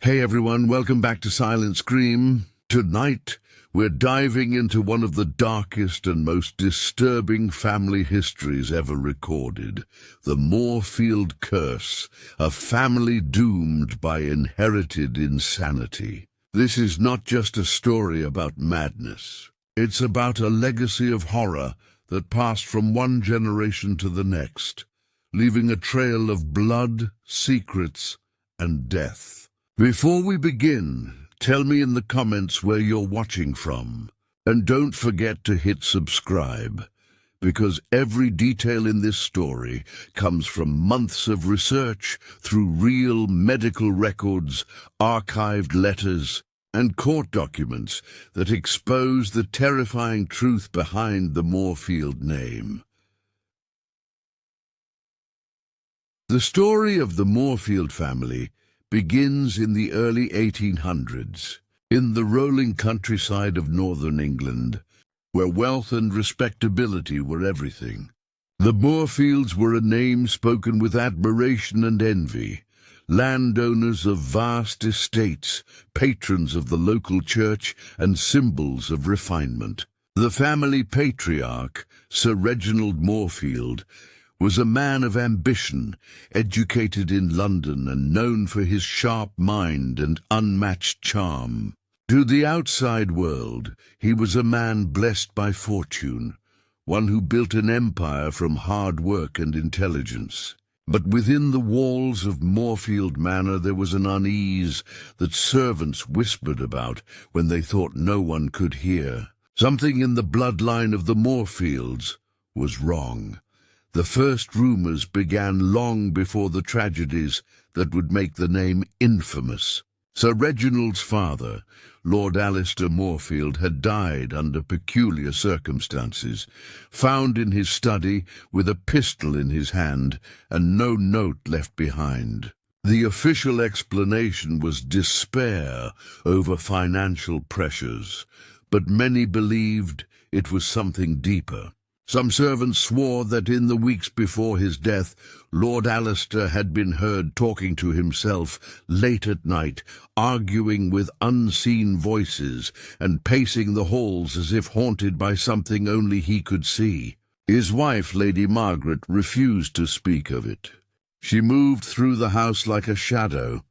Hey everyone, welcome back to Silent Scream. Tonight, we're diving into one of the darkest and most disturbing family histories ever recorded. The Moorfield Curse, a family doomed by inherited insanity. This is not just a story about madness. It's about a legacy of horror that passed from one generation to the next, leaving a trail of blood, secrets, and death. Before we begin, tell me in the comments where you're watching from. And don't forget to hit subscribe, because every detail in this story comes from months of research through real medical records, archived letters, and court documents that expose the terrifying truth behind the Moorfield name. The story of the Moorfield family begins in the early 1800s, in the rolling countryside of northern England, where wealth and respectability were everything. The Moorfields were a name spoken with admiration and envy, landowners of vast estates, patrons of the local church, and symbols of refinement. The family patriarch, Sir Reginald Moorfield, was a man of ambition, educated in London and known for his sharp mind and unmatched charm. To the outside world, he was a man blessed by fortune, one who built an empire from hard work and intelligence. But within the walls of Moorfield Manor there was an unease that servants whispered about when they thought no one could hear. Something in the bloodline of the Moorfields was wrong. The first rumors began long before the tragedies that would make the name infamous. Sir Reginald's father, Lord Alistair Moorfield, had died under peculiar circumstances, found in his study with a pistol in his hand and no note left behind. The official explanation was despair over financial pressures, but many believed it was something deeper. Some servants swore that in the weeks before his death, Lord Alistair had been heard talking to himself late at night, arguing with unseen voices and pacing the halls as if haunted by something only he could see. His wife, Lady Margaret, refused to speak of it. She moved through the house like a shadow,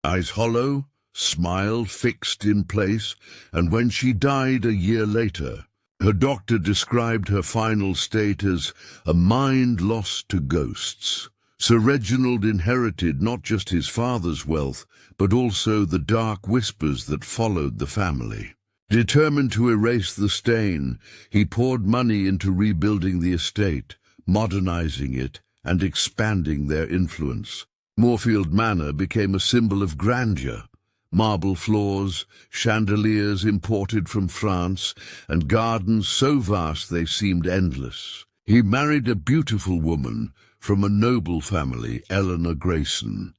eyes hollow, smile fixed in place, and when she died a year later, her doctor described her final state as a mind lost to ghosts. Sir Reginald inherited not just his father's wealth, but also the dark whispers that followed the family. Determined to erase the stain, he poured money into rebuilding the estate, modernizing it, and expanding their influence. Moorfield Manor became a symbol of grandeur. Marble floors, chandeliers imported from France, and gardens so vast they seemed endless. He married a beautiful woman from a noble family, Eleanor Grayson,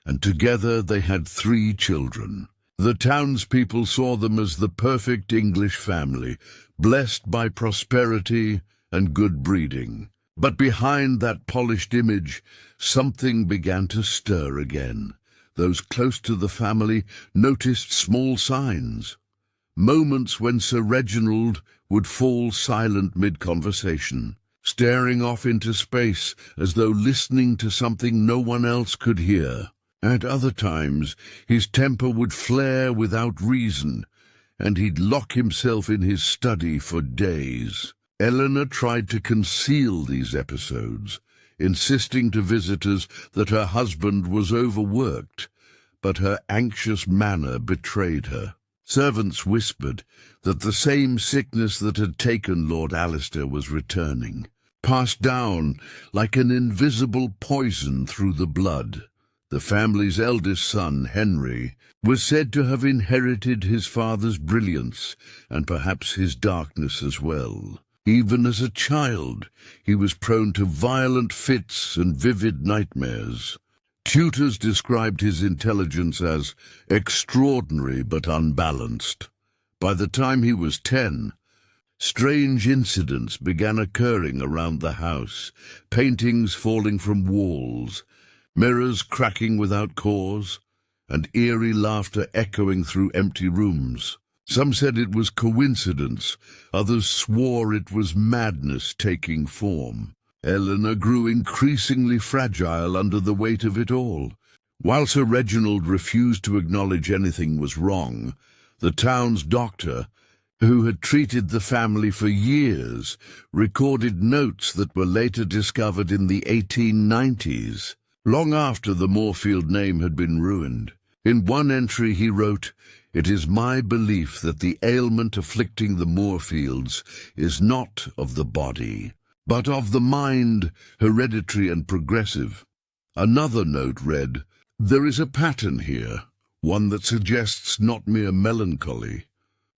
and together they had 3 children. The townspeople saw them as the perfect English family, blessed by prosperity and good breeding. But behind that polished image, something began to stir again. Those close to the family noticed small signs, moments when Sir Reginald would fall silent mid-conversation, staring off into space as though listening to something no one else could hear. At other times, his temper would flare without reason, and he'd lock himself in his study for days. Eleanor tried to conceal these episodes, insisting to visitors that her husband was overworked, but her anxious manner betrayed her. Servants whispered that the same sickness that had taken Lord Alistair was returning, passed down like an invisible poison through the blood. The family's eldest son, Henry, was said to have inherited his father's brilliance and perhaps his darkness as well. Even as a child, he was prone to violent fits and vivid nightmares. Tutors described his intelligence as extraordinary but unbalanced. By the time he was 10, strange incidents began occurring around the house, paintings falling from walls, mirrors cracking without cause, and eerie laughter echoing through empty rooms. Some said it was coincidence, others swore it was madness taking form. Eleanor grew increasingly fragile under the weight of it all. While Sir Reginald refused to acknowledge anything was wrong, the town's doctor, who had treated the family for years, recorded notes that were later discovered in the 1890s, long after the Moorfield name had been ruined. In one entry he wrote, "It is my belief that the ailment afflicting the Moorfields is not of the body, but of the mind, hereditary and progressive." Another note read, "There is a pattern here, one that suggests not mere melancholy,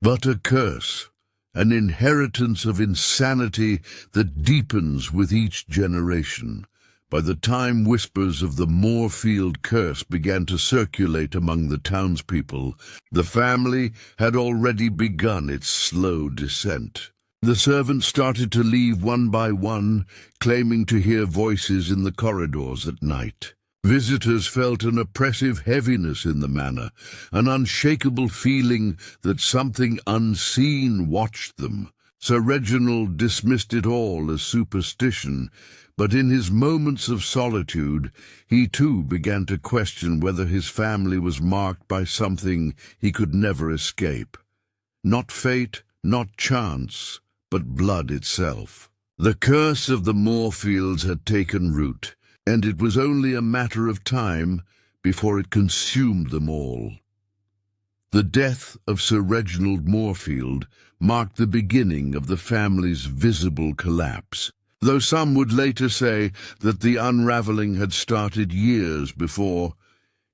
but a curse, an inheritance of insanity that deepens with each generation." By the time whispers of the Moorfield Curse began to circulate among the townspeople, the family had already begun its slow descent. The servants started to leave one by one, claiming to hear voices in the corridors at night. Visitors felt an oppressive heaviness in the manor, an unshakable feeling that something unseen watched them. Sir Reginald dismissed it all as superstition, but in his moments of solitude, he too began to question whether his family was marked by something he could never escape. Not fate, not chance, but blood itself. The curse of the Moorfields had taken root, and it was only a matter of time before it consumed them all. The death of Sir Reginald Moorfield marked the beginning of the family's visible collapse, though some would later say that the unraveling had started years before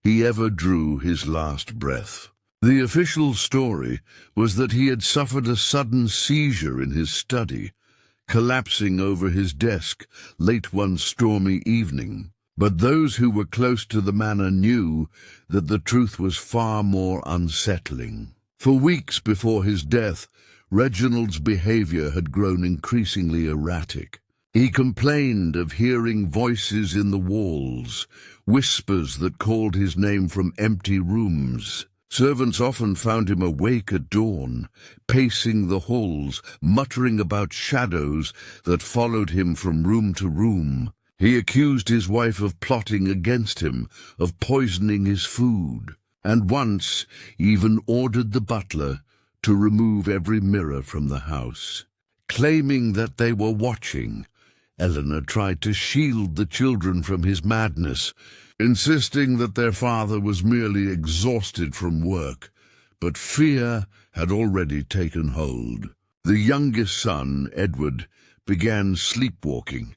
he ever drew his last breath. The official story was that he had suffered a sudden seizure in his study, collapsing over his desk late one stormy evening. But those who were close to the manor knew that the truth was far more unsettling. For weeks before his death, Reginald's behavior had grown increasingly erratic. He complained of hearing voices in the walls, whispers that called his name from empty rooms. Servants often found him awake at dawn, pacing the halls, muttering about shadows that followed him from room to room. He accused his wife of plotting against him, of poisoning his food, and once even ordered the butler to remove every mirror from the house. Claiming that they were watching, Eleanor tried to shield the children from his madness, insisting that their father was merely exhausted from work, but fear had already taken hold. The youngest son, Edward, began sleepwalking,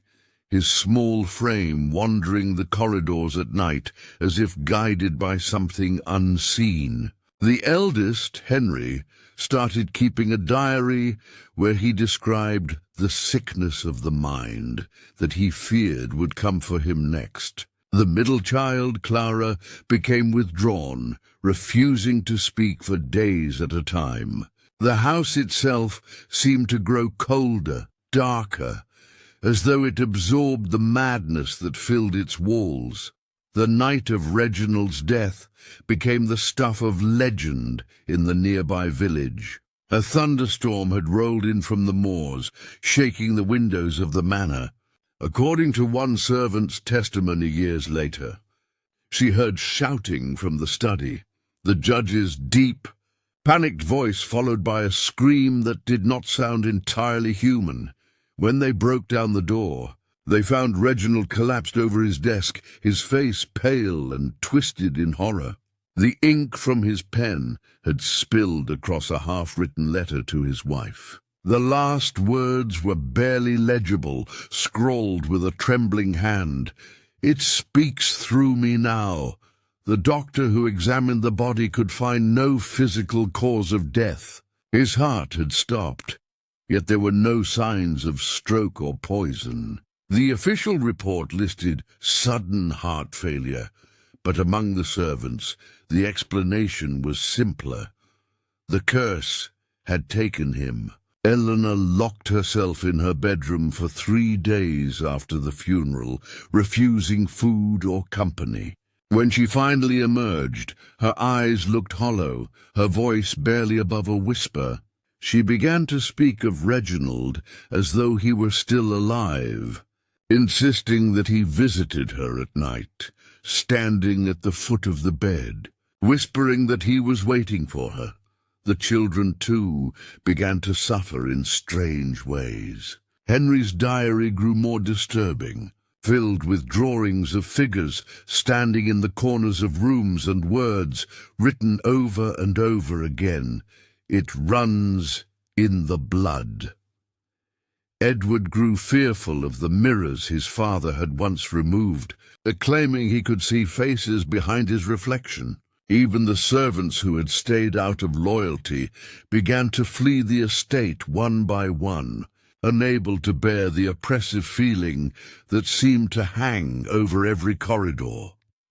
his small frame wandering the corridors at night as if guided by something unseen. The eldest, Henry, started keeping a diary where he described the sickness of the mind that he feared would come for him next. The middle child, Clara, became withdrawn, refusing to speak for days at a time. The house itself seemed to grow colder, darker, as though it absorbed the madness that filled its walls. The night of Reginald's death became the stuff of legend in the nearby village. A thunderstorm had rolled in from the moors, shaking the windows of the manor. According to one servant's testimony years later, she heard shouting from the study, the judge's deep, panicked voice followed by a scream that did not sound entirely human. When they broke down the door, they found Reginald collapsed over his desk, his face pale and twisted in horror. The ink from his pen had spilled across a half-written letter to his wife. The last words were barely legible, scrawled with a trembling hand. "It speaks through me now. The doctor who examined the body could find no physical cause of death. His heart had stopped, yet there were no signs of stroke or poison." The official report listed sudden heart failure, but among the servants, the explanation was simpler. The curse had taken him. Eleanor locked herself in her bedroom for 3 days after the funeral, refusing food or company. When she finally emerged, her eyes looked hollow, her voice barely above a whisper. She began to speak of Reginald as though he were still alive, insisting that he visited her at night, standing at the foot of the bed, whispering that he was waiting for her. The children, too, began to suffer in strange ways. Henry's diary grew more disturbing, filled with drawings of figures standing in the corners of rooms and words written over and over again. "It runs in the blood." Edward grew fearful of the mirrors his father had once removed, claiming he could see faces behind his reflection. Even the servants who had stayed out of loyalty began to flee the estate one by one, unable to bear the oppressive feeling that seemed to hang over every corridor.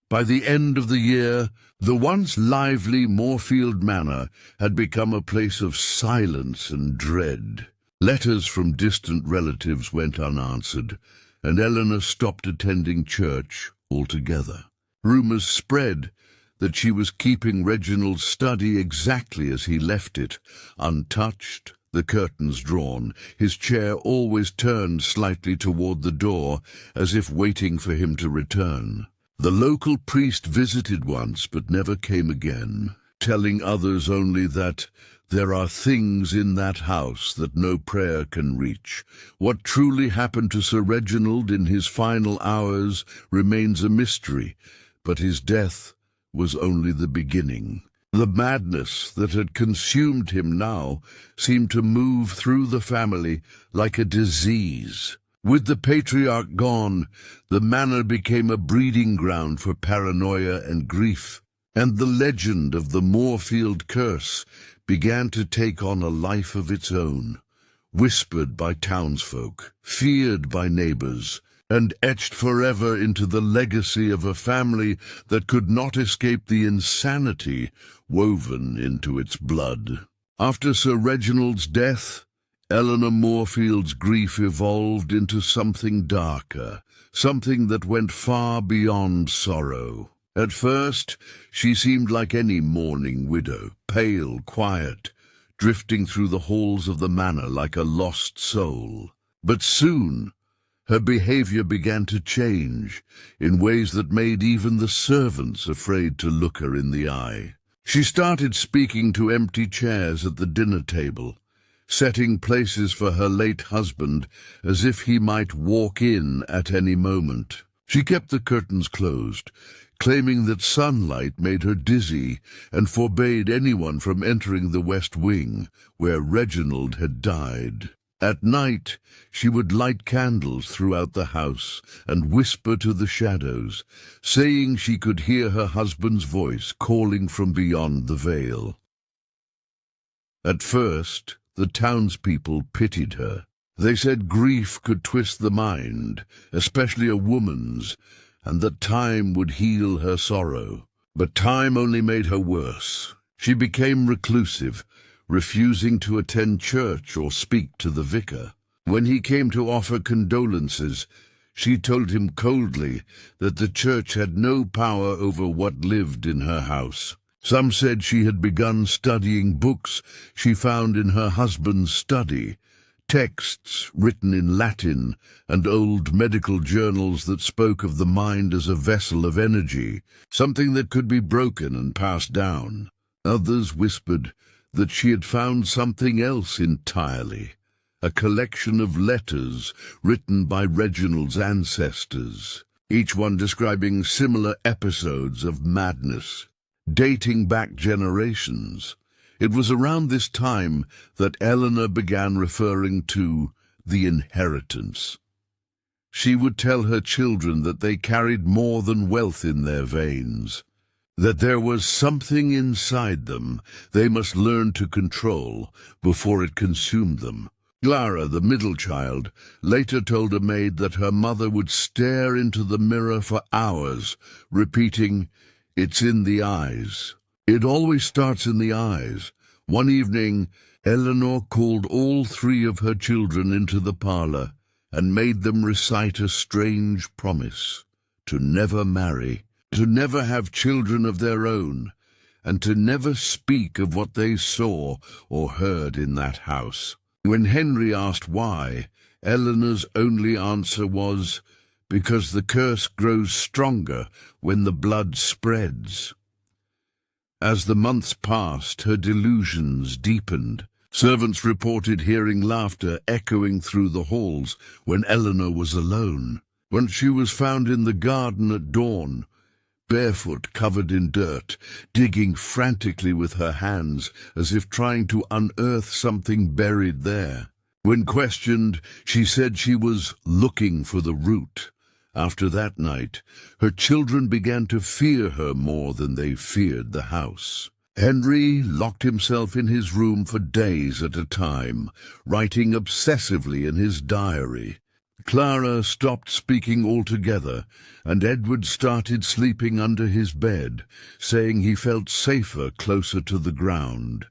By the end of the year, the once lively Moorfield Manor had become a place of silence and dread. Letters from distant relatives went unanswered, and Eleanor stopped attending church altogether. Rumors spread that she was keeping Reginald's study exactly as he left it, untouched, the curtains drawn, his chair always turned slightly toward the door, as if waiting for him to return. The local priest visited once but never came again, telling others only that there are things in that house that no prayer can reach. What truly happened to Sir Reginald in his final hours remains a mystery, but his death was only the beginning. The madness that had consumed him now seemed to move through the family like a disease. With the patriarch gone, the manor became a breeding ground for paranoia and grief, and the legend of the Moorfield Curse began to take on a life of its own, whispered by townsfolk, feared by neighbors, and etched forever into the legacy of a family that could not escape the insanity woven into its blood. After Sir Reginald's death, Eleanor Moorfield's grief evolved into something darker, something that went far beyond sorrow. At first, she seemed like any mourning widow, pale, quiet, drifting through the halls of the manor like a lost soul. But soon, her behavior began to change in ways that made even the servants afraid to look her in the eye. She started speaking to empty chairs at the dinner table, setting places for her late husband as if he might walk in at any moment. She kept the curtains closed, claiming that sunlight made her dizzy and forbade anyone from entering the West Wing, where Reginald had died. At night, she would light candles throughout the house and whisper to the shadows, saying she could hear her husband's voice calling from beyond the veil. At first, the townspeople pitied her. They said grief could twist the mind, especially a woman's, and that time would heal her sorrow. But time only made her worse. She became reclusive, refusing to attend church or speak to the vicar. When he came to offer condolences, she told him coldly that the church had no power over what lived in her house. Some said she had begun studying books she found in her husband's study, texts written in Latin and old medical journals that spoke of the mind as a vessel of energy, something that could be broken and passed down. Others whispered that she had found something else entirely, a collection of letters written by Reginald's ancestors, each one describing similar episodes of madness, dating back generations. It was around this time that Eleanor began referring to the inheritance. She would tell her children that they carried more than wealth in their veins, that there was something inside them they must learn to control before it consumed them. Clara, the middle child, later told a maid that her mother would stare into the mirror for hours, repeating, "It's in the eyes. It always starts in the eyes." One evening, Eleanor called all three of her children into the parlor and made them recite a strange promise: to never marry, to never have children of their own, and to never speak of what they saw or heard in that house. When Henry asked why, Eleanor's only answer was, "Because the curse grows stronger when the blood spreads." As the months passed, her delusions deepened. Servants reported hearing laughter echoing through the halls when Eleanor was alone. Once she was found in the garden at dawn, barefoot, covered in dirt, digging frantically with her hands as if trying to unearth something buried there. When questioned, she said she was looking for the root. After that night, her children began to fear her more than they feared the house. Henry locked himself in his room for days at a time, writing obsessively in his diary. Clara stopped speaking altogether, and Edward started sleeping under his bed, saying he felt safer closer to the ground.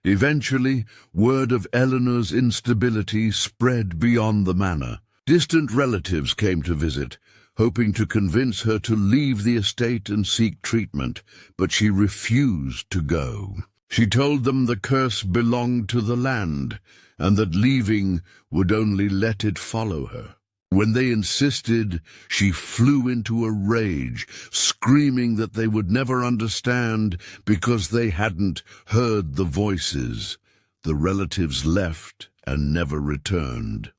Eventually, word of Eleanor's instability spread beyond the manor. Distant relatives came to visit, hoping to convince her to leave the estate and seek treatment, but she refused to go. She told them the curse belonged to the land, and that leaving would only let it follow her. When they insisted, she flew into a rage, screaming that they would never understand because they hadn't heard the voices. The relatives left and never returned.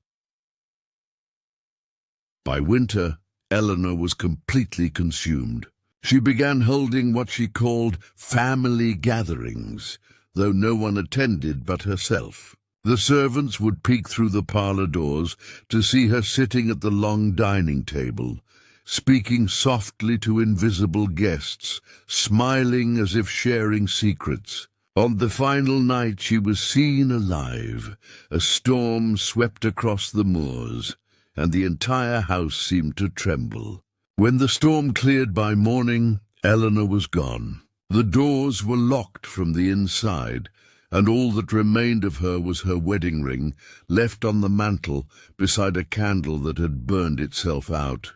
By winter, Eleanor was completely consumed. She began holding what she called family gatherings, though no one attended but herself. The servants would peek through the parlor doors to see her sitting at the long dining table, speaking softly to invisible guests, smiling as if sharing secrets. On the final night she was seen alive. A storm swept across the moors, and the entire house seemed to tremble. When the storm cleared by morning, Eleanor was gone. The doors were locked from the inside, and all that remained of her was her wedding ring, left on the mantel beside a candle that had burned itself out.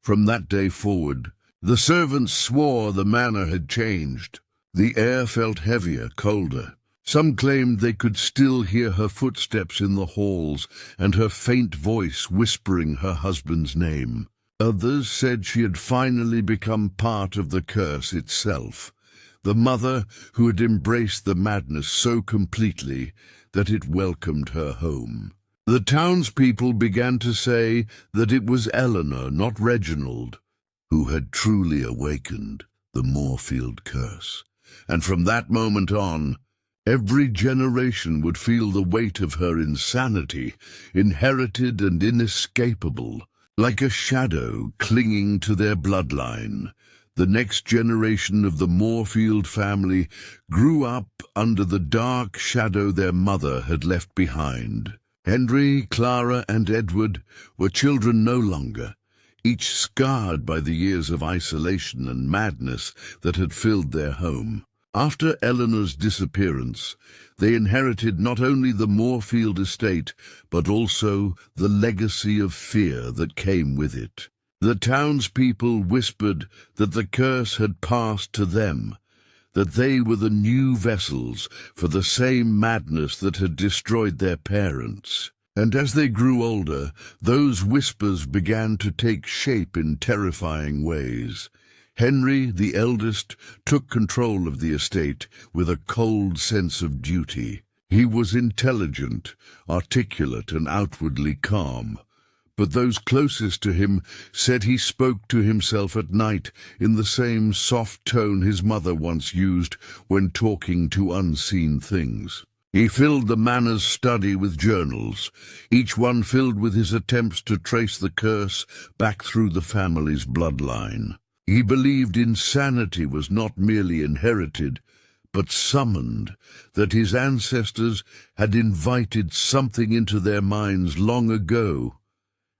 From that day forward, the servants swore the manor had changed. The air felt heavier, colder. Some claimed they could still hear her footsteps in the halls and her faint voice whispering her husband's name. Others said she had finally become part of the curse itself, the mother who had embraced the madness so completely that it welcomed her home. The townspeople began to say that it was Eleanor, not Reginald, who had truly awakened the Moorfield Curse. And from that moment on, every generation would feel the weight of her insanity, inherited and inescapable, like a shadow clinging to their bloodline. The next generation of the Moorfield family grew up under the dark shadow their mother had left behind. Henry, Clara, and Edward were children no longer, each scarred by the years of isolation and madness that had filled their home. After Eleanor's disappearance, they inherited not only the Moorfield estate, but also the legacy of fear that came with it. The townspeople whispered that the curse had passed to them, that they were the new vessels for the same madness that had destroyed their parents. And as they grew older, those whispers began to take shape in terrifying ways. Henry, the eldest, took control of the estate with a cold sense of duty. He was intelligent, articulate, and outwardly calm. But those closest to him said he spoke to himself at night in the same soft tone his mother once used when talking to unseen things. He filled the manor's study with journals, each one filled with his attempts to trace the curse back through the family's bloodline. He believed insanity was not merely inherited, but summoned, that his ancestors had invited something into their minds long ago,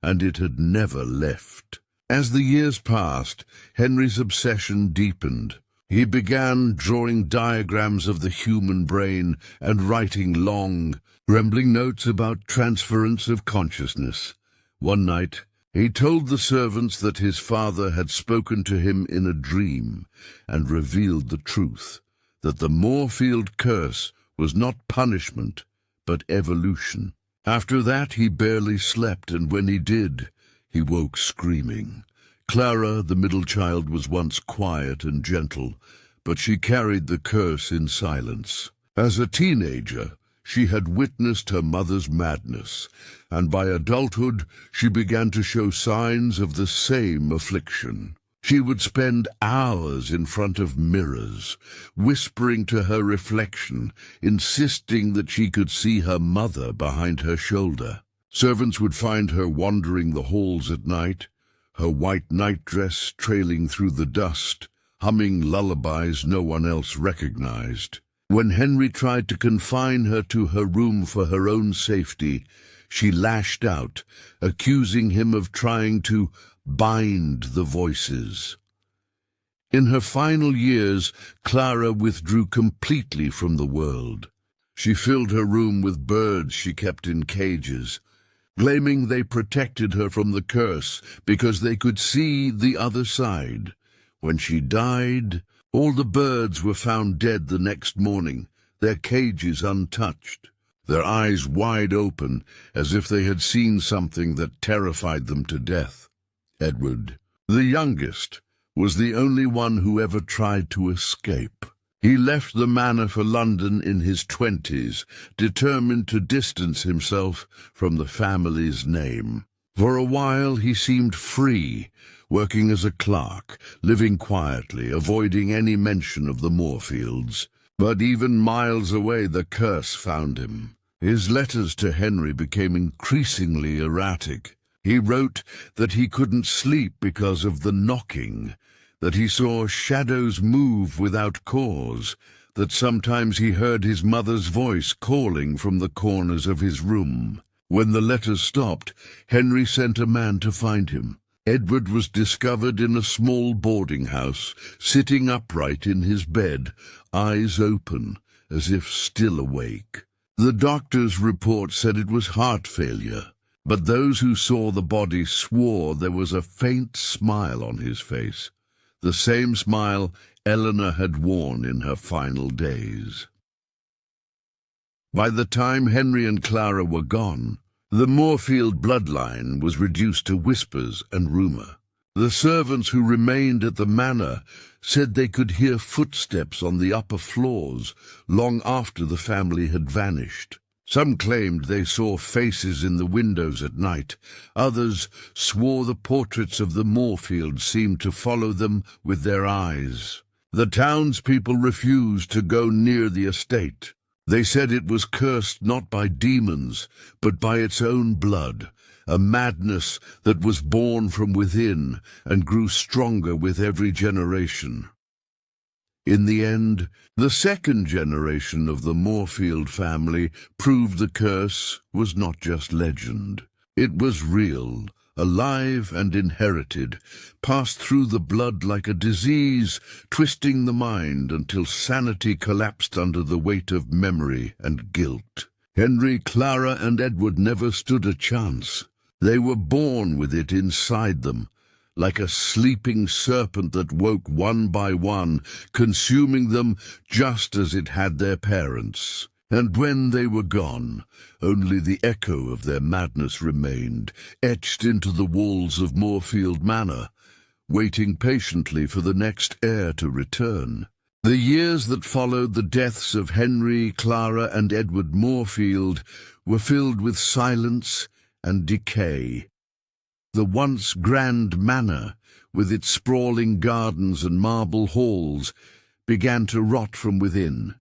and it had never left. As the years passed, Henry's obsession deepened. He began drawing diagrams of the human brain and writing long, rambling notes about transference of consciousness. One night, He told the servants that his father had spoken to him in a dream and revealed the truth, that the Moorfield Curse was not punishment, but evolution. After that he barely slept, and when he did, he woke screaming. Clara, the middle child, was once quiet and gentle, but she carried the curse in silence. As a teenager, she had witnessed her mother's madness, and by adulthood she began to show signs of the same affliction. She would spend hours in front of mirrors, whispering to her reflection, insisting that she could see her mother behind her shoulder. Servants would find her wandering the halls at night, her white nightdress trailing through the dust, humming lullabies no one else recognized. When Henry tried to confine her to her room for her own safety, she lashed out, accusing him of trying to bind the voices. In her final years, Clara withdrew completely from the world. She filled her room with birds she kept in cages, claiming they protected her from the curse because they could see the other side. When she died, all the birds were found dead the next morning, their cages untouched, their eyes wide open as if they had seen something that terrified them to death. Edward, the youngest, was the only one who ever tried to escape. He left the manor for London in his 20s, determined to distance himself from the family's name. For a while he seemed free, working as a clerk, living quietly, avoiding any mention of the Moorfields. But even miles away the curse found him. His letters to Henry became increasingly erratic. He wrote that he couldn't sleep because of the knocking, that he saw shadows move without cause, that sometimes he heard his mother's voice calling from the corners of his room. When the letters stopped, Henry sent a man to find him. Edward was discovered in a small boarding house, sitting upright in his bed, eyes open, as if still awake. The doctor's report said it was heart failure, but those who saw the body swore there was a faint smile on his face, the same smile Eleanor had worn in her final days. By the time Henry and Clara were gone, the Moorfield bloodline was reduced to whispers and rumour. The servants who remained at the manor said they could hear footsteps on the upper floors long after the family had vanished. Some claimed they saw faces in the windows at night. Others swore the portraits of the Moorfields seemed to follow them with their eyes. The townspeople refused to go near the estate. They said it was cursed not by demons, but by its own blood, a madness that was born from within and grew stronger with every generation. In the end, the second generation of the Moorfield family proved the curse was not just legend. It was real, alive and inherited, passed through the blood like a disease, twisting the mind until sanity collapsed under the weight of memory and guilt. Henry, Clara, and Edward never stood a chance. They were born with it inside them, like a sleeping serpent that woke one by one, consuming them just as it had their parents. And when they were gone, only the echo of their madness remained, etched into the walls of Moorfield Manor, waiting patiently for the next heir to return. The years that followed the deaths of Henry, Clara, and Edward Moorfield were filled with silence and decay. The once grand manor, with its sprawling gardens and marble halls, began to rot from within.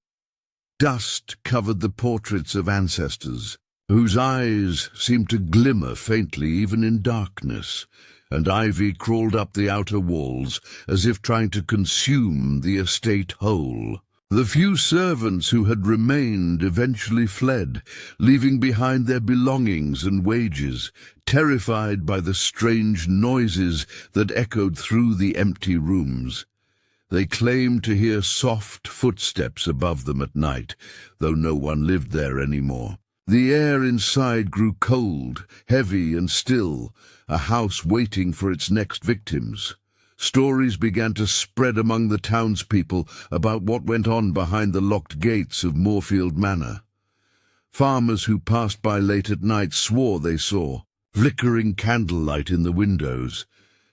Dust covered the portraits of ancestors, whose eyes seemed to glimmer faintly even in darkness, and ivy crawled up the outer walls as if trying to consume the estate whole. The few servants who had remained eventually fled, leaving behind their belongings and wages, terrified by the strange noises that echoed through the empty rooms. They claimed to hear soft footsteps above them at night, though no one lived there anymore. The air inside grew cold, heavy and still, a house waiting for its next victims. Stories began to spread among the townspeople about what went on behind the locked gates of Moorfield Manor. Farmers who passed by late at night swore they saw flickering candlelight in the windows,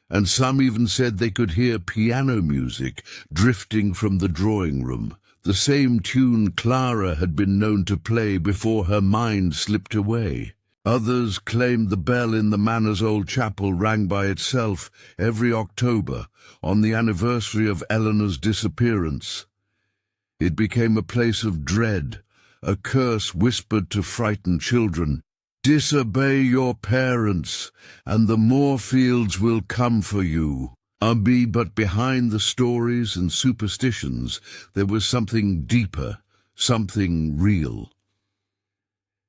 and some even said they could hear piano music drifting from the drawing room, the same tune Clara had been known to play before her mind slipped away. Others claimed the bell in the manor's old chapel rang by itself every October on the anniversary of Eleanor's disappearance. It became a place of dread, a curse whispered to frightened children. "Disobey your parents, and the Moorfields will come for you." But behind the stories and superstitions, there was something deeper, something real.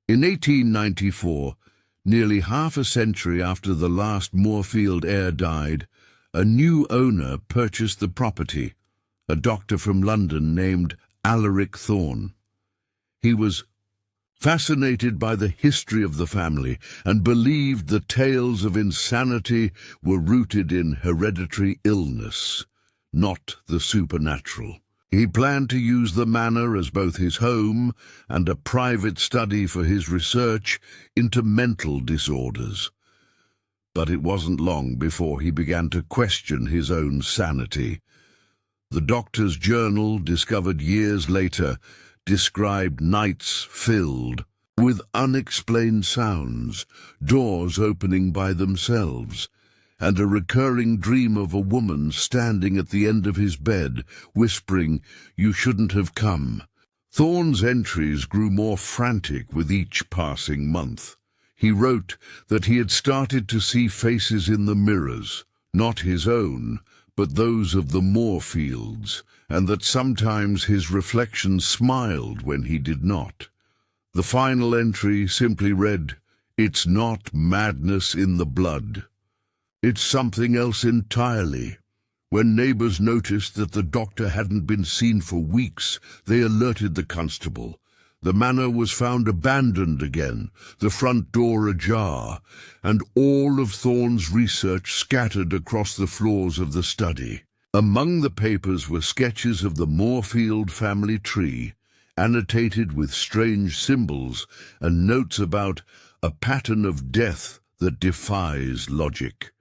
In 1894, nearly half a century after the last Moorfield heir died, a new owner purchased the property, a doctor from London named Alaric Thorne. He was fascinated by the history of the family and believed the tales of insanity were rooted in hereditary illness, not the supernatural. He planned to use the manor as both his home and a private study for his research into mental disorders. But it wasn't long before he began to question his own sanity. The doctor's journal, discovered years later, described nights filled with unexplained sounds, doors opening by themselves, and a recurring dream of a woman standing at the end of his bed, whispering, "You shouldn't have come." Thorne's entries grew more frantic with each passing month. He wrote that he had started to see faces in the mirrors, not his own, but those of the Moorfields, and that sometimes his reflection smiled when he did not. The final entry simply read, "It's not madness in the blood. It's something else entirely." When neighbors noticed that the doctor hadn't been seen for weeks, they alerted the constable. The manor was found abandoned again, the front door ajar, and all of Thorne's research scattered across the floors of the study. Among the papers were sketches of the Moorfield family tree, annotated with strange symbols, and notes about a pattern of death that defies logic.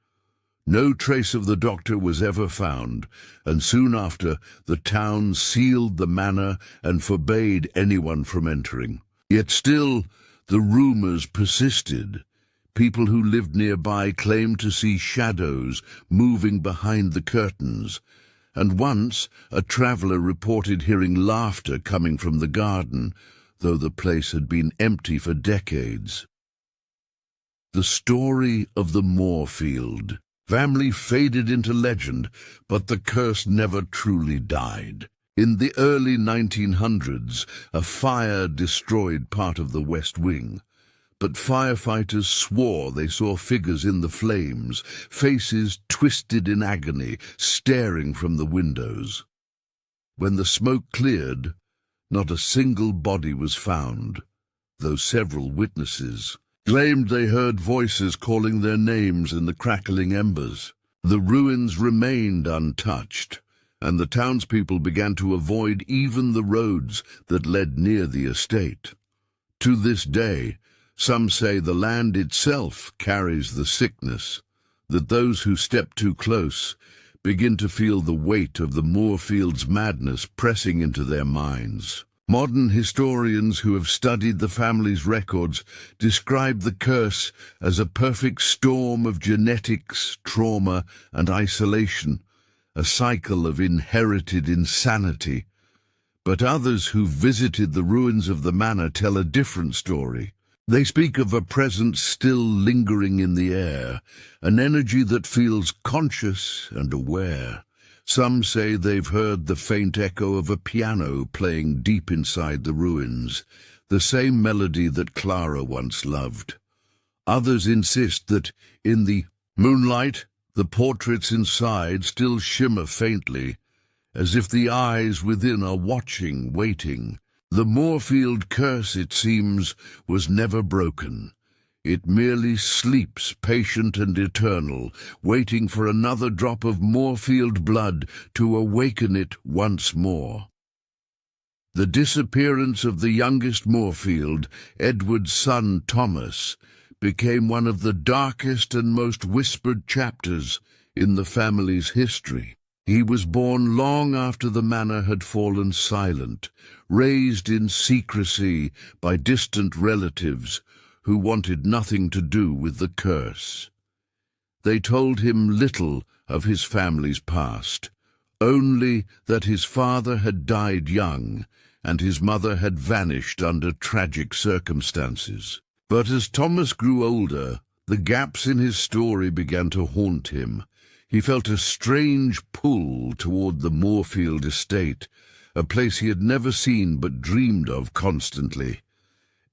No trace of the doctor was ever found, and soon after, the town sealed the manor and forbade anyone from entering. Yet still, the rumors persisted. People who lived nearby claimed to see shadows moving behind the curtains, and once a traveler reported hearing laughter coming from the garden, though the place had been empty for decades. The story of the Moorfield family faded into legend, but the curse never truly died. In the early 1900s, a fire destroyed part of the West Wing, but firefighters swore they saw figures in the flames, faces twisted in agony, staring from the windows. When the smoke cleared, not a single body was found, though several witnesses claimed they heard voices calling their names in the crackling embers. The ruins remained untouched, and the townspeople began to avoid even the roads that led near the estate. To this day, some say the land itself carries the sickness, that those who step too close begin to feel the weight of the Moorfields' madness pressing into their minds. Modern historians who have studied the family's records describe the curse as a perfect storm of genetics, trauma, and isolation, a cycle of inherited insanity. But others who visited the ruins of the manor tell a different story. They speak of a presence still lingering in the air, an energy that feels conscious and aware. Some say they've heard the faint echo of a piano playing deep inside the ruins, the same melody that Clara once loved. Others insist that, in the moonlight, the portraits inside still shimmer faintly, as if the eyes within are watching, waiting. The Moorfield curse, it seems, was never broken. It merely sleeps, patient and eternal, waiting for another drop of Moorfield blood to awaken it once more. The disappearance of the youngest Moorfield, Edward's son Thomas, became one of the darkest and most whispered chapters in the family's history. He was born long after the manor had fallen silent, raised in secrecy by distant relatives who wanted nothing to do with the curse. They told him little of his family's past, only that his father had died young and his mother had vanished under tragic circumstances. But as Thomas grew older, the gaps in his story began to haunt him. He felt a strange pull toward the Moorfield estate, a place he had never seen but dreamed of constantly.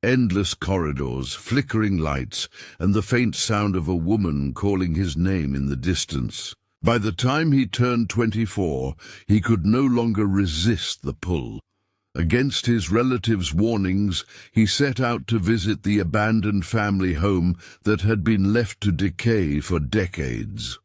Endless corridors, flickering lights, and the faint sound of a woman calling his name in the distance. By the time he turned 24, he could no longer resist the pull. Against his relatives' warnings, he set out to visit the abandoned family home that had been left to decay for decades.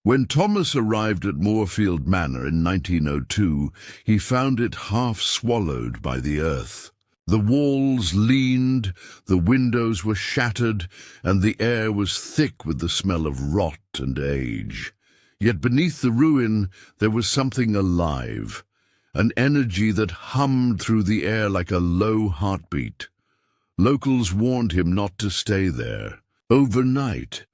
When Thomas arrived at Moorfield Manor in 1902, he found it half swallowed by the earth. The walls leaned, the windows were shattered, and the air was thick with the smell of rot and age. Yet beneath the ruin there was something alive, an energy that hummed through the air like a low heartbeat. Locals warned him not to stay there overnight,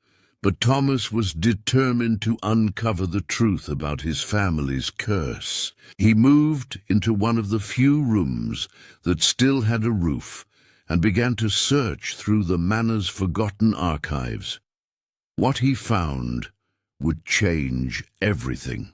but Thomas was determined to uncover the truth about his family's curse. He moved into one of the few rooms that still had a roof and began to search through the manor's forgotten archives. What he found would change everything.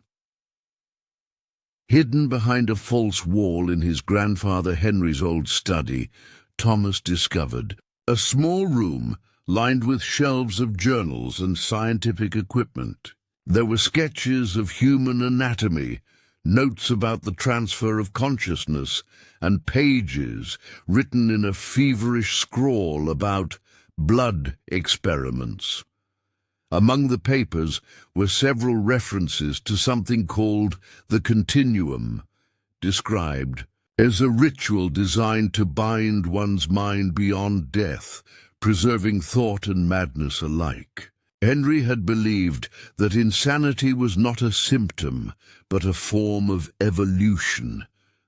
Hidden behind a false wall in his grandfather Henry's old study, Thomas discovered a small room lined with shelves of journals and scientific equipment. There were sketches of human anatomy, notes about the transfer of consciousness, and pages written in a feverish scrawl about blood experiments. Among the papers were several references to something called the continuum, described as a ritual designed to bind one's mind beyond death, preserving thought and madness alike. Henry had believed that insanity was not a symptom, but a form of evolution,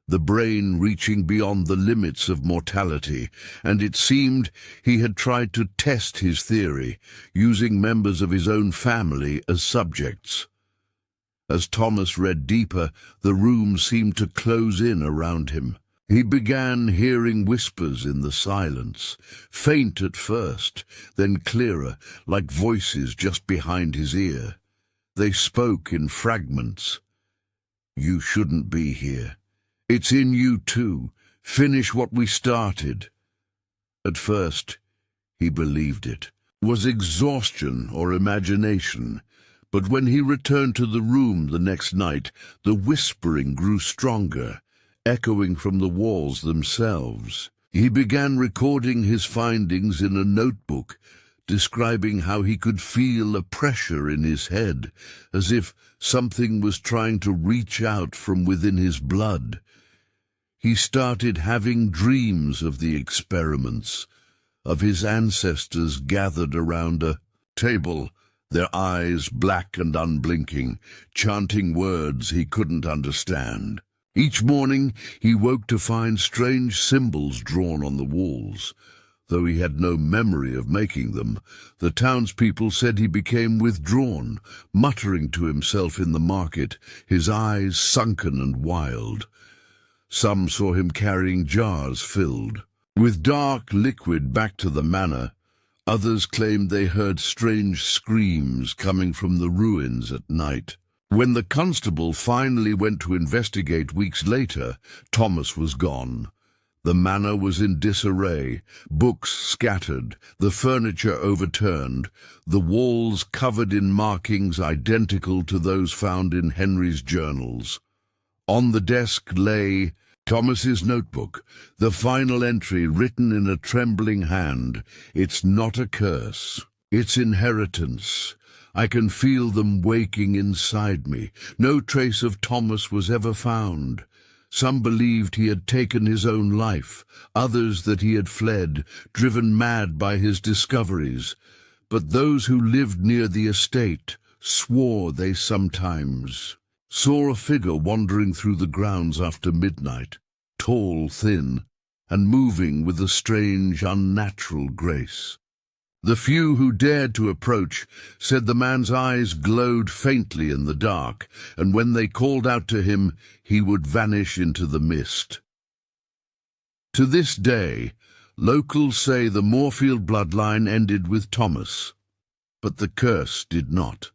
the brain reaching beyond the limits of mortality, and it seemed he had tried to test his theory, using members of his own family as subjects. As Thomas read deeper, the room seemed to close in around him. He began hearing whispers in the silence, faint at first, then clearer, like voices just behind his ear. They spoke in fragments. "You shouldn't be here. It's in you too. Finish what we started." At first, he believed it. Was exhaustion or imagination? But when he returned to the room the next night, the whispering grew stronger, echoing from the walls themselves. He began recording his findings in a notebook, describing how he could feel a pressure in his head, as if something was trying to reach out from within his blood. He started having dreams of the experiments, of his ancestors gathered around a table, their eyes black and unblinking, chanting words he couldn't understand. Each morning he woke to find strange symbols drawn on the walls. Though he had no memory of making them, the townspeople said he became withdrawn, muttering to himself in the market, his eyes sunken and wild. Some saw him carrying jars filled with dark liquid back to the manor. Others claimed they heard strange screams coming from the ruins at night. When the constable finally went to investigate weeks later, Thomas was gone. The manor was in disarray, books scattered, the furniture overturned, the walls covered in markings identical to those found in Henry's journals. On the desk lay Thomas's notebook, the final entry written in a trembling hand. It's not a curse. It's inheritance. I can feel them waking inside me. No trace of Thomas was ever found. Some believed he had taken his own life, others that he had fled, driven mad by his discoveries. But those who lived near the estate swore they sometimes saw a figure wandering through the grounds after midnight, tall, thin, and moving with a strange, unnatural grace. The few who dared to approach said the man's eyes glowed faintly in the dark, and when they called out to him, he would vanish into the mist. To this day, locals say the Moorfield bloodline ended with Thomas, but the curse did not.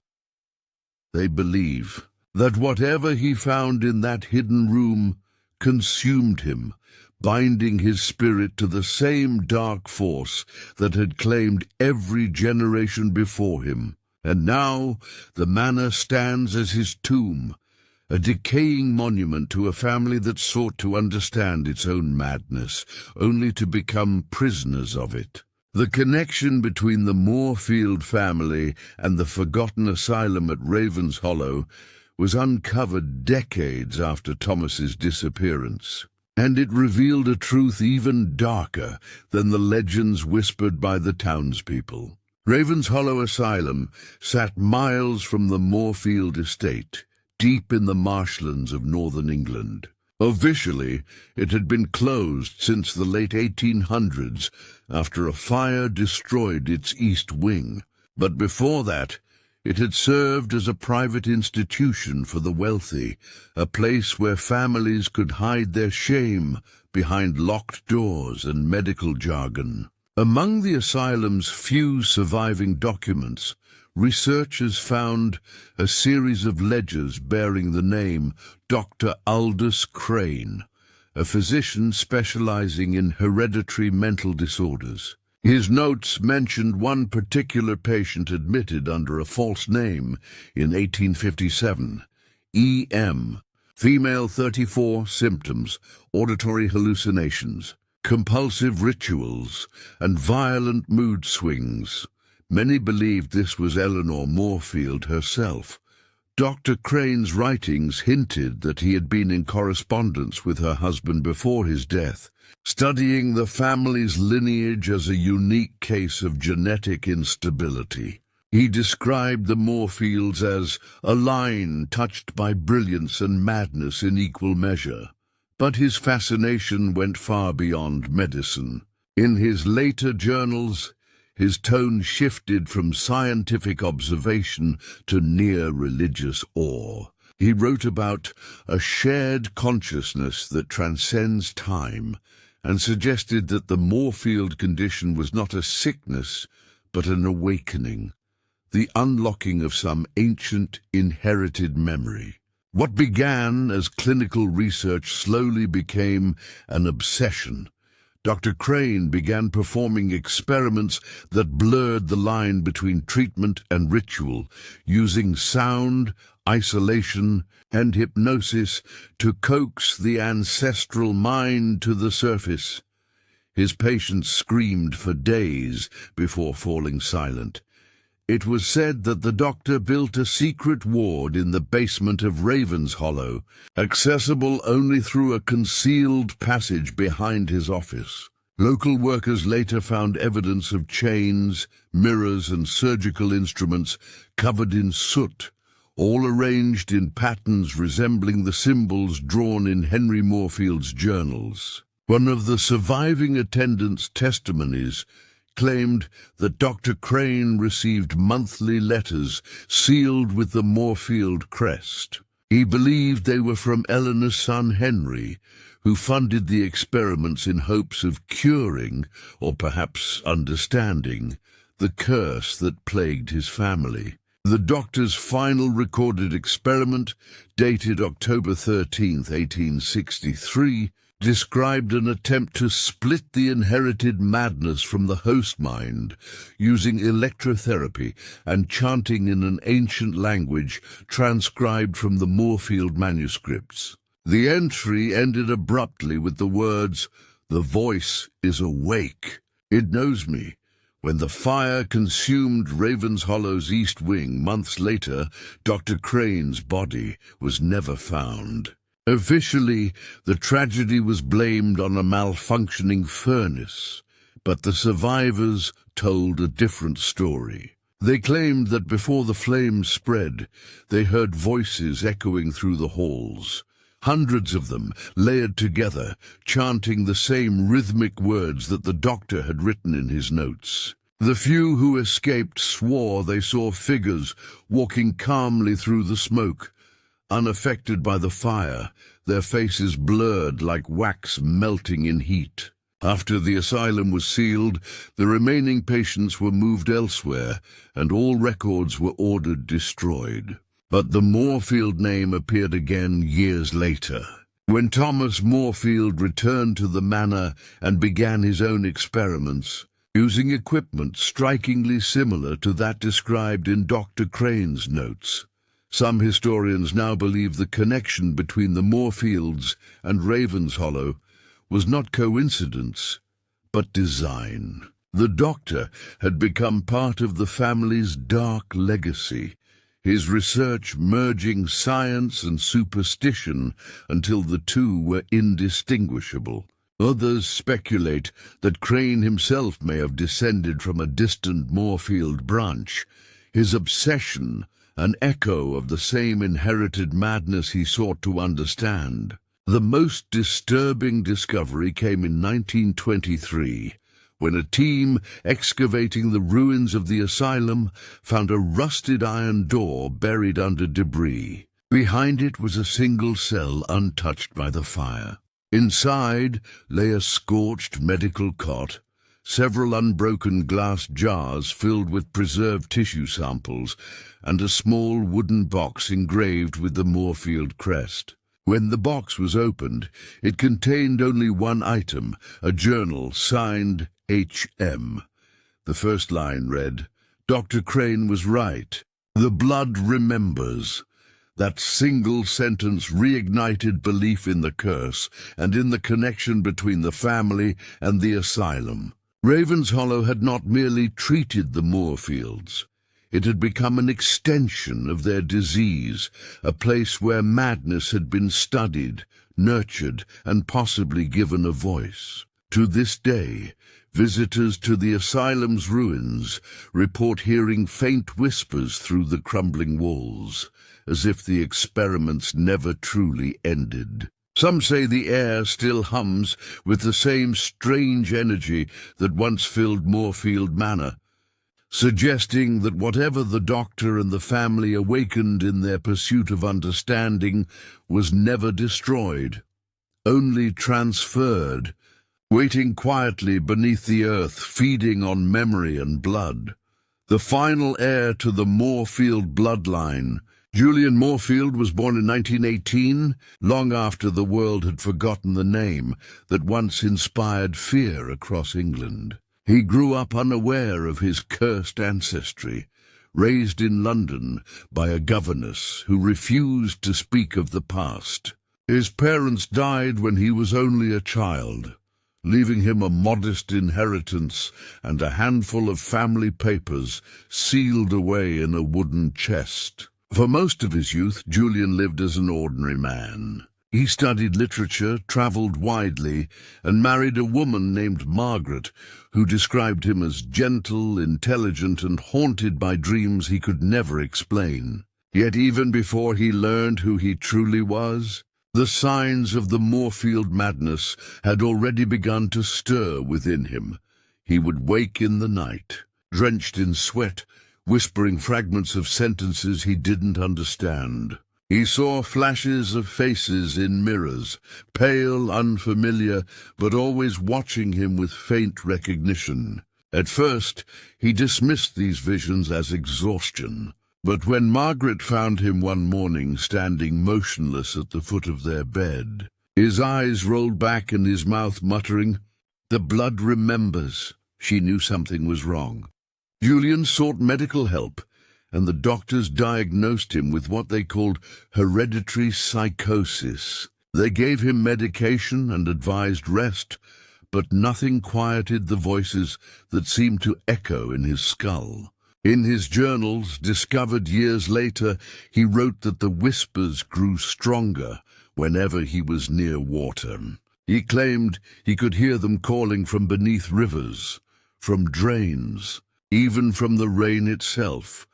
They believe that whatever he found in that hidden room consumed him, binding his spirit to the same dark force that had claimed every generation before him. And now the manor stands as his tomb, a decaying monument to a family that sought to understand its own madness, only to become prisoners of it. The connection between the Moorfield family and the forgotten asylum at Raven's Hollow was uncovered decades after Thomas's disappearance, and it revealed a truth even darker than the legends whispered by the townspeople. Raven's Hollow Asylum sat miles from the Moorfield estate, deep in the marshlands of northern England. Officially, it had been closed since the late 1800s after a fire destroyed its east wing, but before that, it had served as a private institution for the wealthy, a place where families could hide their shame behind locked doors and medical jargon. Among the asylum's few surviving documents, researchers found a series of ledgers bearing the name Dr. Aldous Crane, a physician specializing in hereditary mental disorders. His notes mentioned one particular patient admitted under a false name in 1857, E.M., female 34, symptoms, auditory hallucinations, compulsive rituals, and violent mood swings. Many believed this was Eleanor Moorfield herself. Dr. Crane's writings hinted that he had been in correspondence with her husband before his death, studying the family's lineage as a unique case of genetic instability. He described the Moorfields as a line touched by brilliance and madness in equal measure. But his fascination went far beyond medicine. In his later journals, his tone shifted from scientific observation to near religious awe. He wrote about a shared consciousness that transcends time, and suggested that the Moorfield condition was not a sickness, but an awakening, the unlocking of some ancient, inherited memory. What began as clinical research slowly became an obsession. Dr. Crane began performing experiments that blurred the line between treatment and ritual, using sound, isolation, and hypnosis to coax the ancestral mind to the surface. His patients screamed for days before falling silent. It was said that the doctor built a secret ward in the basement of Raven's Hollow, accessible only through a concealed passage behind his office. Local workers later found evidence of chains, mirrors, and surgical instruments covered in soot, all arranged in patterns resembling the symbols drawn in Henry Moorfield's journals. One of the surviving attendants' testimonies claimed that Dr. Crane received monthly letters sealed with the Moorfield crest. He believed they were from Eleanor's son Henry, who funded the experiments in hopes of curing, or perhaps understanding, the curse that plagued his family. The doctor's final recorded experiment, dated October 13, 1863, described an attempt to split the inherited madness from the host mind using electrotherapy and chanting in an ancient language transcribed from the Moorfield manuscripts. The entry ended abruptly with the words, "The voice is awake. It knows me." When the fire consumed Ravenshollow's east wing months later, Dr. Crane's body was never found. Officially, the tragedy was blamed on a malfunctioning furnace, but the survivors told a different story. They claimed that before the flames spread, they heard voices echoing through the halls. Hundreds of them, layered together, chanting the same rhythmic words that the doctor had written in his notes. The few who escaped swore they saw figures walking calmly through the smoke, unaffected by the fire, their faces blurred like wax melting in heat. After the asylum was sealed, the remaining patients were moved elsewhere, and all records were ordered destroyed. But the Moorfield name appeared again years later. When Thomas Moorfield returned to the manor and began his own experiments, using equipment strikingly similar to that described in Dr. Crane's notes. Some historians now believe the connection between the Moorfields and Ravenshollow was not coincidence, but design. The doctor had become part of the family's dark legacy, his research merging science and superstition until the two were indistinguishable. Others speculate that Crane himself may have descended from a distant Moorfield branch, his obsession an echo of the same inherited madness he sought to understand. The most disturbing discovery came in 1923, when a team excavating the ruins of the asylum found a rusted iron door buried under debris. Behind it was a single cell untouched by the fire. Inside lay a scorched medical cot, several unbroken glass jars filled with preserved tissue samples, and a small wooden box engraved with the Moorfield crest. When the box was opened, it contained only one item, a journal signed H.M. The first line read, "Dr. Crane was right. The blood remembers." That single sentence reignited belief in the curse and in the connection between the family and the asylum. Ravenshollow had not merely treated the Moorfields. It had become an extension of their disease, a place where madness had been studied, nurtured, and possibly given a voice. To this day, visitors to the asylum's ruins report hearing faint whispers through the crumbling walls, as if the experiments never truly ended. Some say the air still hums with the same strange energy that once filled Moorfield Manor, suggesting that whatever the doctor and the family awakened in their pursuit of understanding was never destroyed, only transferred, waiting quietly beneath the earth, feeding on memory and blood. The final heir to the Moorfield bloodline, Julian Moorfield, was born in 1918, long after the world had forgotten the name that once inspired fear across England. He grew up unaware of his cursed ancestry, raised in London by a governess who refused to speak of the past. His parents died when he was only a child, leaving him a modest inheritance and a handful of family papers sealed away in a wooden chest. For most of his youth, Julian lived as an ordinary man. He studied literature, travelled widely, and married a woman named Margaret, who described him as gentle, intelligent, and haunted by dreams he could never explain. Yet even before he learned who he truly was, the signs of the Moorfield madness had already begun to stir within him. He would wake in the night, drenched in sweat, whispering fragments of sentences he didn't understand. He saw flashes of faces in mirrors, pale, unfamiliar, but always watching him with faint recognition. At first, he dismissed these visions as exhaustion. But when Margaret found him one morning standing motionless at the foot of their bed, his eyes rolled back and his mouth muttering, "The blood remembers," she knew something was wrong. Julian sought medical help, and the doctors diagnosed him with what they called hereditary psychosis. They gave him medication and advised rest, but nothing quieted the voices that seemed to echo in his skull. In his journals, discovered years later, he wrote that the whispers grew stronger whenever he was near water. He claimed he could hear them calling from beneath rivers, from drains, even from the rain itself,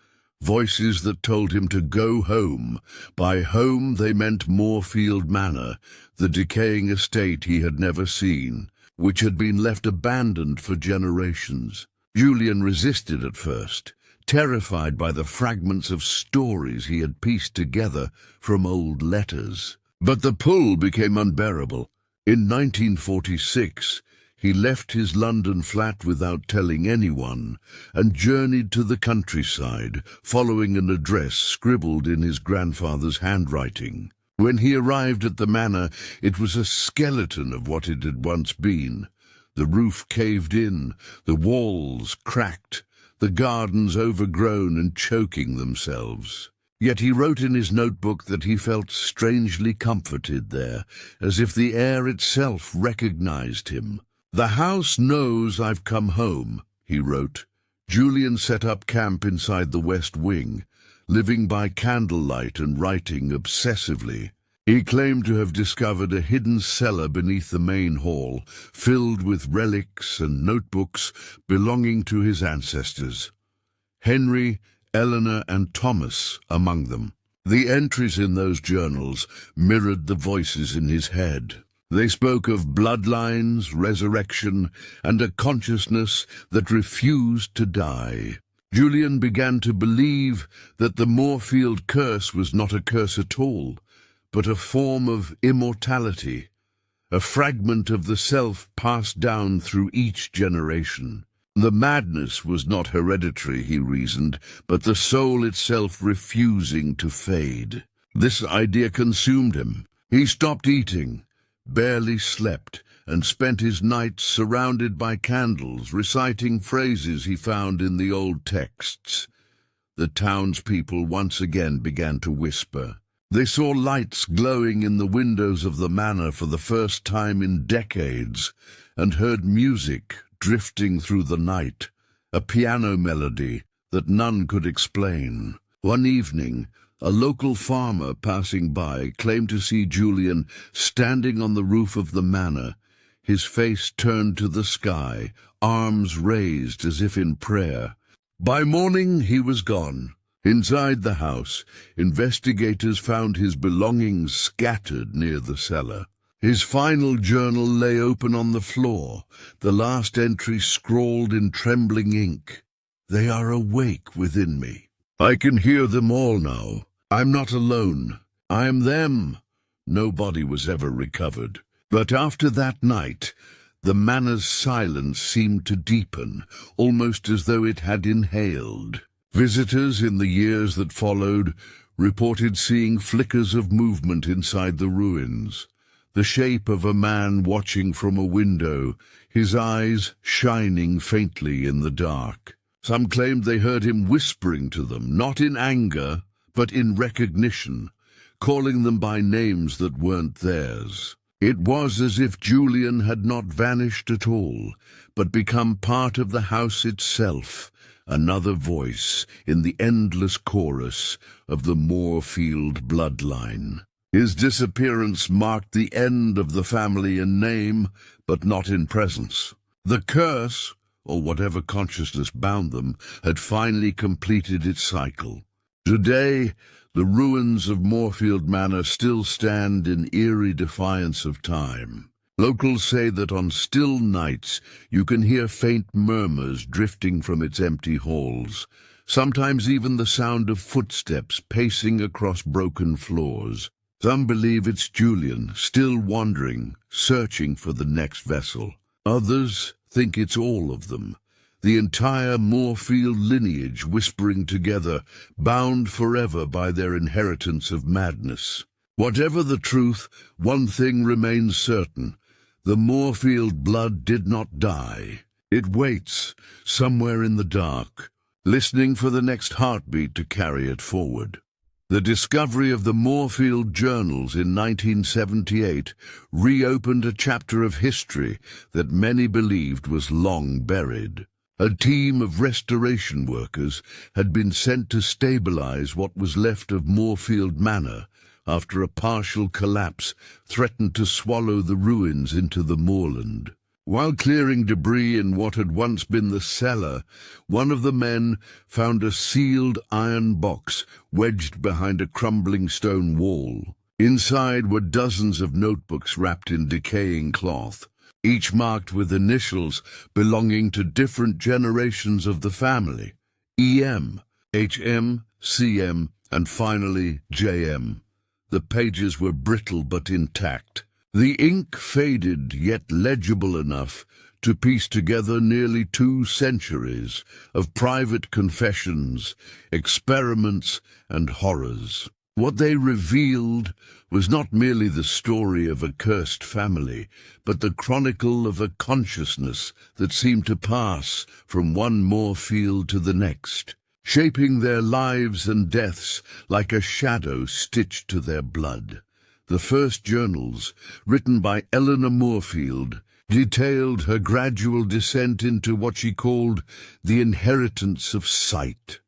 voices that told him to go home. By home they meant Moorfield Manor, the decaying estate he had never seen, which had been left abandoned for generations. Julian resisted at first, terrified by the fragments of stories he had pieced together from old letters. But the pull became unbearable. In 1946, he left his London flat without telling anyone and journeyed to the countryside, following an address scribbled in his grandfather's handwriting. When he arrived at the manor, it was a skeleton of what it had once been. The roof caved in, the walls cracked, the gardens overgrown and choking themselves. Yet he wrote in his notebook that he felt strangely comforted there, as if the air itself recognized him. "The house knows I've come home," he wrote. Julian set up camp inside the West Wing, living by candlelight and writing obsessively. He claimed to have discovered a hidden cellar beneath the main hall, filled with relics and notebooks belonging to his ancestors. Henry, Eleanor, and Thomas among them. The entries in those journals mirrored the voices in his head. They spoke of bloodlines, resurrection, and a consciousness that refused to die. Julian began to believe that the Moorfield Curse was not a curse at all, but a form of immortality, a fragment of the self passed down through each generation. The madness was not hereditary, he reasoned, but the soul itself refusing to fade. This idea consumed him. He stopped eating, barely slept, and spent his nights surrounded by candles, reciting phrases he found in the old texts. The townspeople once again began to whisper. They saw lights glowing in the windows of the manor for the first time in decades, and heard music drifting through the night, a piano melody that none could explain. One evening, a local farmer passing by claimed to see Julian standing on the roof of the manor, his face turned to the sky, arms raised as if in prayer. By morning he was gone. Inside the house, investigators found his belongings scattered near the cellar. His final journal lay open on the floor, the last entry scrawled in trembling ink. "They are awake within me. I can hear them all now. I'm not alone. I am them." No body was ever recovered. But after that night, the manor's silence seemed to deepen, almost as though it had inhaled. Visitors in the years that followed reported seeing flickers of movement inside the ruins. The shape of a man watching from a window, his eyes shining faintly in the dark. Some claimed they heard him whispering to them, not in anger, but in recognition, calling them by names that weren't theirs. It was as if Julian had not vanished at all, but become part of the house itself, another voice in the endless chorus of the Moorfield bloodline. His disappearance marked the end of the family in name, but not in presence. The curse, or whatever consciousness bound them, had finally completed its cycle. Today, the ruins of Moorfield Manor still stand in eerie defiance of time. Locals say that on still nights you can hear faint murmurs drifting from its empty halls, sometimes even the sound of footsteps pacing across broken floors. Some believe it's Julian, still wandering, searching for the next vessel. Others think it's all of them, the entire Moorfield lineage whispering together, bound forever by their inheritance of madness. Whatever the truth, one thing remains certain. The Moorfield blood did not die. It waits, somewhere in the dark, listening for the next heartbeat to carry it forward. The discovery of the Moorfield journals in 1978 reopened a chapter of history that many believed was long buried. A team of restoration workers had been sent to stabilize what was left of Moorfield Manor after a partial collapse threatened to swallow the ruins into the moorland. While clearing debris in what had once been the cellar, one of the men found a sealed iron box wedged behind a crumbling stone wall. Inside were dozens of notebooks wrapped in decaying cloth, each marked with initials belonging to different generations of the family: EM, HM, CM, and finally JM. The pages were brittle but intact. The ink faded, yet legible enough to piece together nearly 2 centuries of private confessions, experiments, and horrors. What they revealed was not merely the story of a cursed family, but the chronicle of a consciousness that seemed to pass from one Moorfield to the next, shaping their lives and deaths like a shadow stitched to their blood. The first journals, written by Eleanor Moorfield, detailed her gradual descent into what she called the inheritance of sight.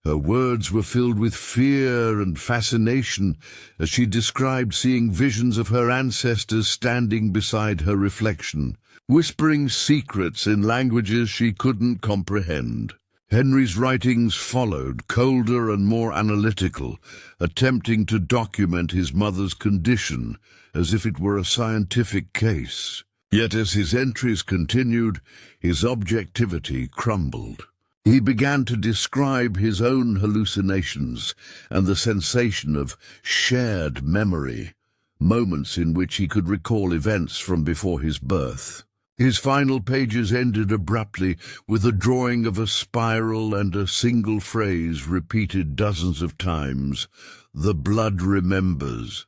Her words were filled with fear and fascination as she described seeing visions of her ancestors standing beside her reflection, whispering secrets in languages she couldn't comprehend. Henry's writings followed, colder and more analytical, attempting to document his mother's condition as if it were a scientific case. Yet as his entries continued, his objectivity crumbled. He began to describe his own hallucinations and the sensation of shared memory, moments in which he could recall events from before his birth. His final pages ended abruptly with a drawing of a spiral and a single phrase repeated dozens of times: "The blood remembers."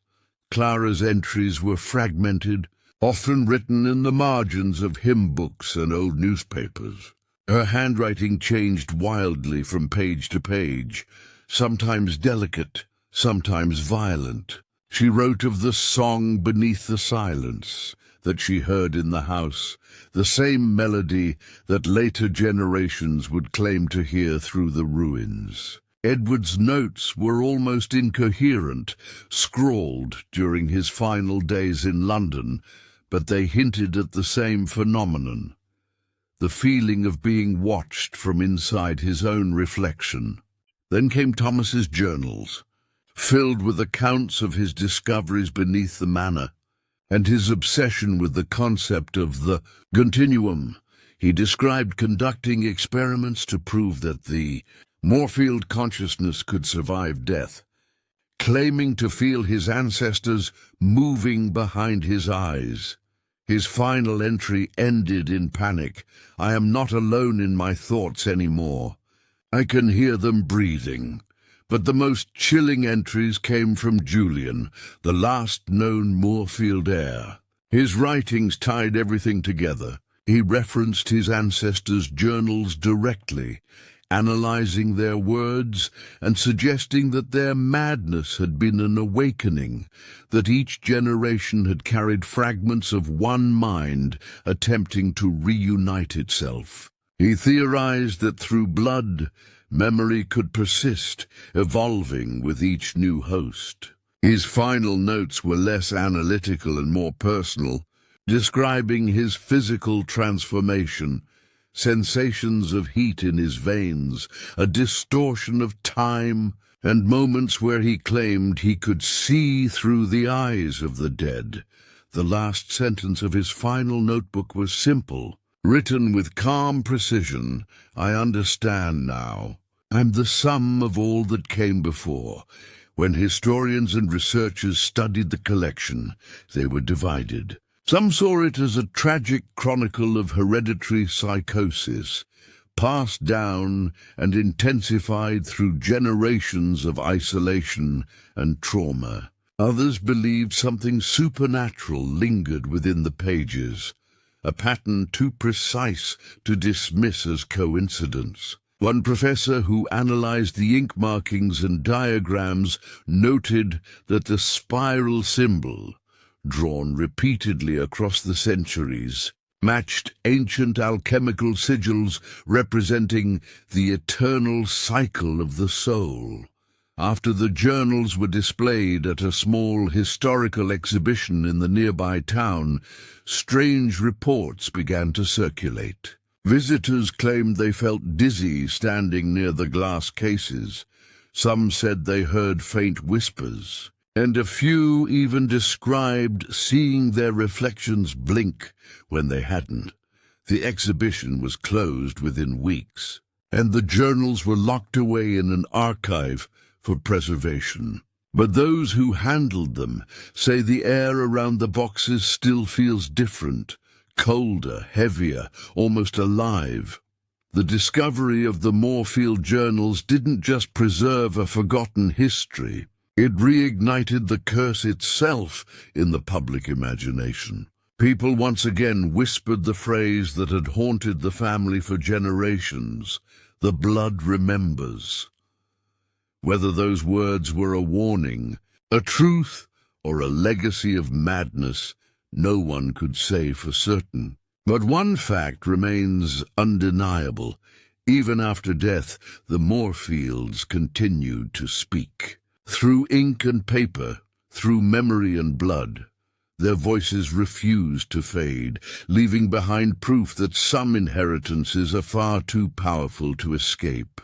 Clara's entries were fragmented, often written in the margins of hymn books and old newspapers. Her handwriting changed wildly from page to page, sometimes delicate, sometimes violent. She wrote of the song beneath the silence that she heard in the house, the same melody that later generations would claim to hear through the ruins. Edward's notes were almost incoherent, scrawled during his final days in London, but they hinted at the same phenomenon: the feeling of being watched from inside his own reflection. Then came Thomas's journals, filled with accounts of his discoveries beneath the manor, and his obsession with the concept of the continuum. He described conducting experiments to prove that the Moorfield consciousness could survive death, claiming to feel his ancestors moving behind his eyes. His final entry ended in panic: "I am not alone in my thoughts anymore. I can hear them breathing." But the most chilling entries came from Julian, the last known Moorfield heir. His writings tied everything together. He referenced his ancestors' journals directly, analyzing their words and suggesting that their madness had been an awakening, that each generation had carried fragments of one mind attempting to reunite itself. He theorized that through blood, memory could persist, evolving with each new host. His final notes were less analytical and more personal, describing his physical transformation, sensations of heat in his veins, a distortion of time, and moments where he claimed he could see through the eyes of the dead. The last sentence of his final notebook was simple, written with calm precision: "I understand now. I'm the sum of all that came before." When historians and researchers studied the collection, they were divided. Some saw it as a tragic chronicle of hereditary psychosis, passed down and intensified through generations of isolation and trauma. Others believed something supernatural lingered within the pages, a pattern too precise to dismiss as coincidence. One professor who analyzed the ink markings and diagrams noted that the spiral symbol, drawn repeatedly across the centuries, matched ancient alchemical sigils representing the eternal cycle of the soul. After the journals were displayed at a small historical exhibition in the nearby town, strange reports began to circulate. Visitors claimed they felt dizzy standing near the glass cases. Some said they heard faint whispers, and a few even described seeing their reflections blink when they hadn't. The exhibition was closed within weeks, and the journals were locked away in an archive for preservation. But those who handled them say the air around the boxes still feels different, colder, heavier, almost alive. The discovery of the Moorfield journals didn't just preserve a forgotten history. It reignited the curse itself in the public imagination. People once again whispered the phrase that had haunted the family for generations: "The blood remembers." Whether those words were a warning, a truth, or a legacy of madness, no one could say for certain. But one fact remains undeniable. Even after death, the Moorfields continued to speak. Through ink and paper, through memory and blood, their voices refused to fade, leaving behind proof that some inheritances are far too powerful to escape.